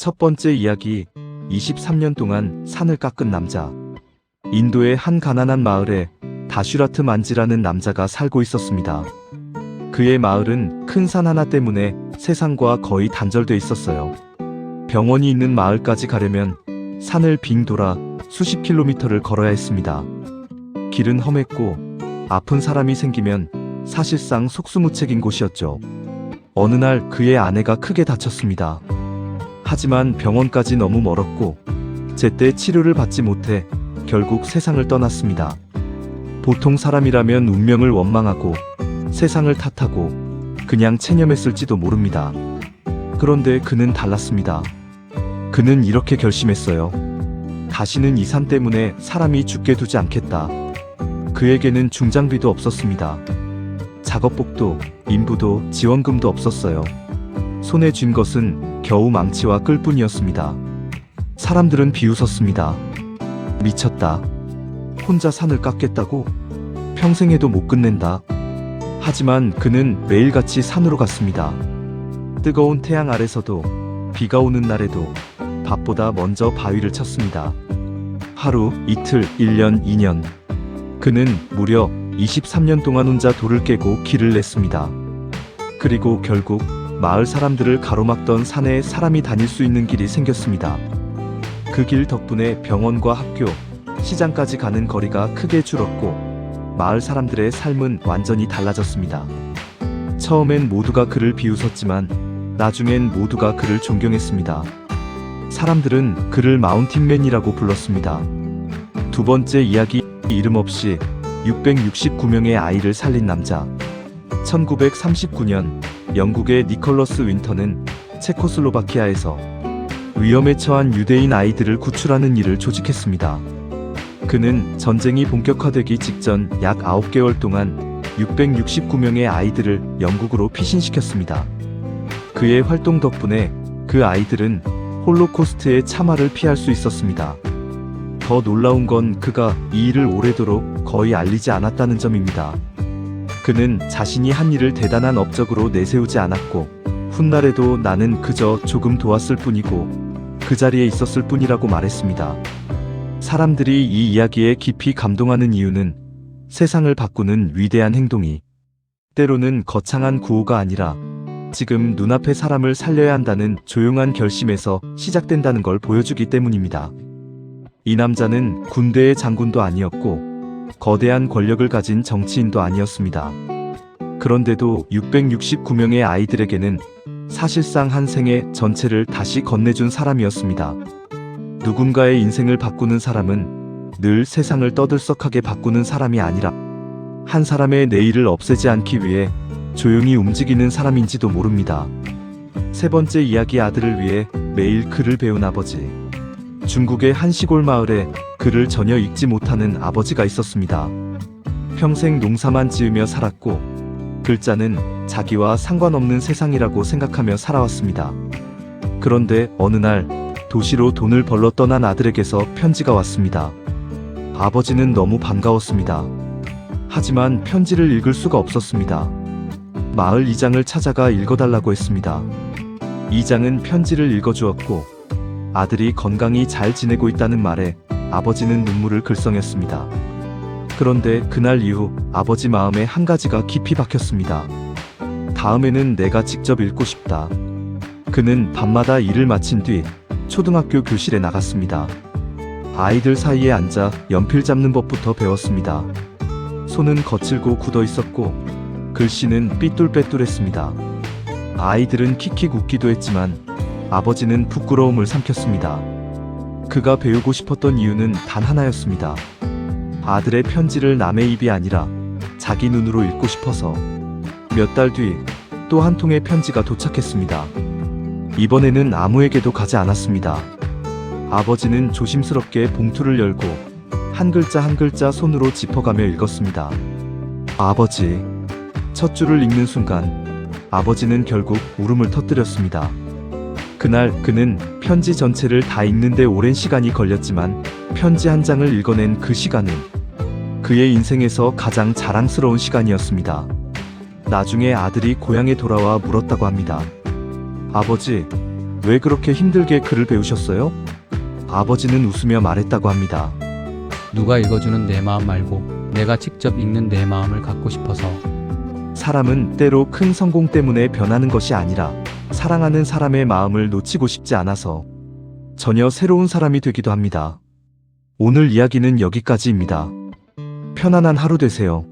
첫 번째 이야기, 23년 동안 산을 깎은 남자. 인도의 한 가난한 마을에 다슈라트 만지라는 남자가 살고 있었습니다. 그의 마을은 큰 산 하나 때문에 세상과 거의 단절돼 있었어요. 병원이 있는 마을까지 가려면 산을 빙 돌아 수십 킬로미터를 걸어야 했습니다. 길은 험했고 아픈 사람이 생기면 사실상 속수무책인 곳이었죠. 어느 날 그의 아내가 크게 다쳤습니다. 하지만 병원까지 너무 멀었고 제때 치료를 받지 못해 결국 세상을 떠났습니다. 보통 사람이라면 운명을 원망하고 세상을 탓하고 그냥 체념했을지도 모릅니다. 그런데 그는 달랐습니다. 그는 이렇게 결심했어요. 다시는 이 산 때문에 사람이 죽게 두지 않겠다. 그에게는 중장비도 없었습니다. 작업복도, 인부도, 지원금도 없었어요. 손에 쥔 것은 겨우 망치와 끌뿐이었습니다. 사람들은 비웃었습니다. 미쳤다. 혼자 산을 깎겠다고? 평생 해도 못 끝낸다. 하지만 그는 매일같이 산으로 갔습니다. 뜨거운 태양 아래서도, 비가 오는 날에도 밥보다 먼저 바위를 쳤습니다. 하루, 이틀, 1년, 2년. 그는 무려 23년 동안 혼자 돌을 깨고 길을 냈습니다. 그리고 결국 마을 사람들을 가로막던 산에 사람이 다닐 수 있는 길이 생겼습니다. 그 길 덕분에 병원과 학교, 시장까지 가는 거리가 크게 줄었고 마을 사람들의 삶은 완전히 달라졌습니다. 처음엔 모두가 그를 비웃었지만 나중엔 모두가 그를 존경했습니다. 사람들은 그를 마운틴맨이라고 불렀습니다. 두 번째 이야기, 이름 없이 669명의 아이를 살린 남자. 1939년 영국의 니콜러스 윈터는 체코슬로바키아에서 위험에 처한 유대인 아이들을 구출하는 일을 조직했습니다. 그는 전쟁이 본격화되기 직전 약 9개월 동안 669명의 아이들을 영국으로 피신시켰습니다. 그의 활동 덕분에 그 아이들은 홀로코스트의 참화를 피할 수 있었습니다. 더 놀라운 건 그가 이 일을 오래도록 거의 알리지 않았다는 점입니다. 그는 자신이 한 일을 대단한 업적으로 내세우지 않았고 훗날에도 나는 그저 조금 도왔을 뿐이고 그 자리에 있었을 뿐이라고 말했습니다. 사람들이 이 이야기에 깊이 감동하는 이유는 세상을 바꾸는 위대한 행동이 때로는 거창한 구호가 아니라 지금 눈앞의 사람을 살려야 한다는 조용한 결심에서 시작된다는 걸 보여주기 때문입니다. 이 남자는 군대의 장군도 아니었고 거대한 권력을 가진 정치인도 아니었습니다. 그런데도 669명의 아이들에게는 사실상 한 생의 전체를 다시 건네준 사람이었습니다. 누군가의 인생을 바꾸는 사람은 늘 세상을 떠들썩하게 바꾸는 사람이 아니라 한 사람의 내일을 없애지 않기 위해 조용히 움직이는 사람인지도 모릅니다. 세 번째 이야기, 아들을 위해 매일 글을 배운 아버지. 중국의 한 시골 마을에 글을 전혀 읽지 못하는 아버지가 있었습니다. 평생 농사만 지으며 살았고 글자는 자기와 상관없는 세상이라고 생각하며 살아왔습니다. 그런데 어느 날 도시로 돈을 벌러 떠난 아들에게서 편지가 왔습니다. 아버지는 너무 반가웠습니다. 하지만 편지를 읽을 수가 없었습니다. 마을 이장을 찾아가 읽어달라고 했습니다. 이장은 편지를 읽어주었고 아들이 건강히 잘 지내고 있다는 말에 아버지는 눈물을 글썽였습니다. 그런데 그날 이후 아버지 마음에 한 가지가 깊이 박혔습니다. 다음에는 내가 직접 읽고 싶다. 그는 밤마다 일을 마친 뒤 초등학교 교실에 나갔습니다. 아이들 사이에 앉아 연필 잡는 법부터 배웠습니다. 손은 거칠고 굳어 있었고 글씨는 삐뚤빼뚤했습니다. 아이들은 킥킥 웃기도 했지만 아버지는 부끄러움을 삼켰습니다. 그가 배우고 싶었던 이유는 단 하나였습니다. 아들의 편지를 남의 입이 아니라 자기 눈으로 읽고 싶어서. 몇 달 뒤 또 한 통의 편지가 도착했습니다. 이번에는 아무에게도 가지 않았습니다. 아버지는 조심스럽게 봉투를 열고 한 글자 한 글자 손으로 짚어가며 읽었습니다. 아버지. 첫 줄을 읽는 순간 아버지는 결국 울음을 터뜨렸습니다. 그날 그는 편지 전체를 다 읽는데 오랜 시간이 걸렸지만 편지 한 장을 읽어낸 그 시간은 그의 인생에서 가장 자랑스러운 시간이었습니다. 나중에 아들이 고향에 돌아와 물었다고 합니다. 아버지, 왜 그렇게 힘들게 글을 배우셨어요? 아버지는 웃으며 말했다고 합니다. 누가 읽어주는 내 마음 말고 내가 직접 읽는 내 마음을 갖고 싶어서. 사람은 때로 큰 성공 때문에 변하는 것이 아니라 사랑하는 사람의 마음을 놓치고 싶지 않아서 전혀 새로운 사람이 되기도 합니다. 오늘 이야기는 여기까지입니다. 편안한 하루 되세요.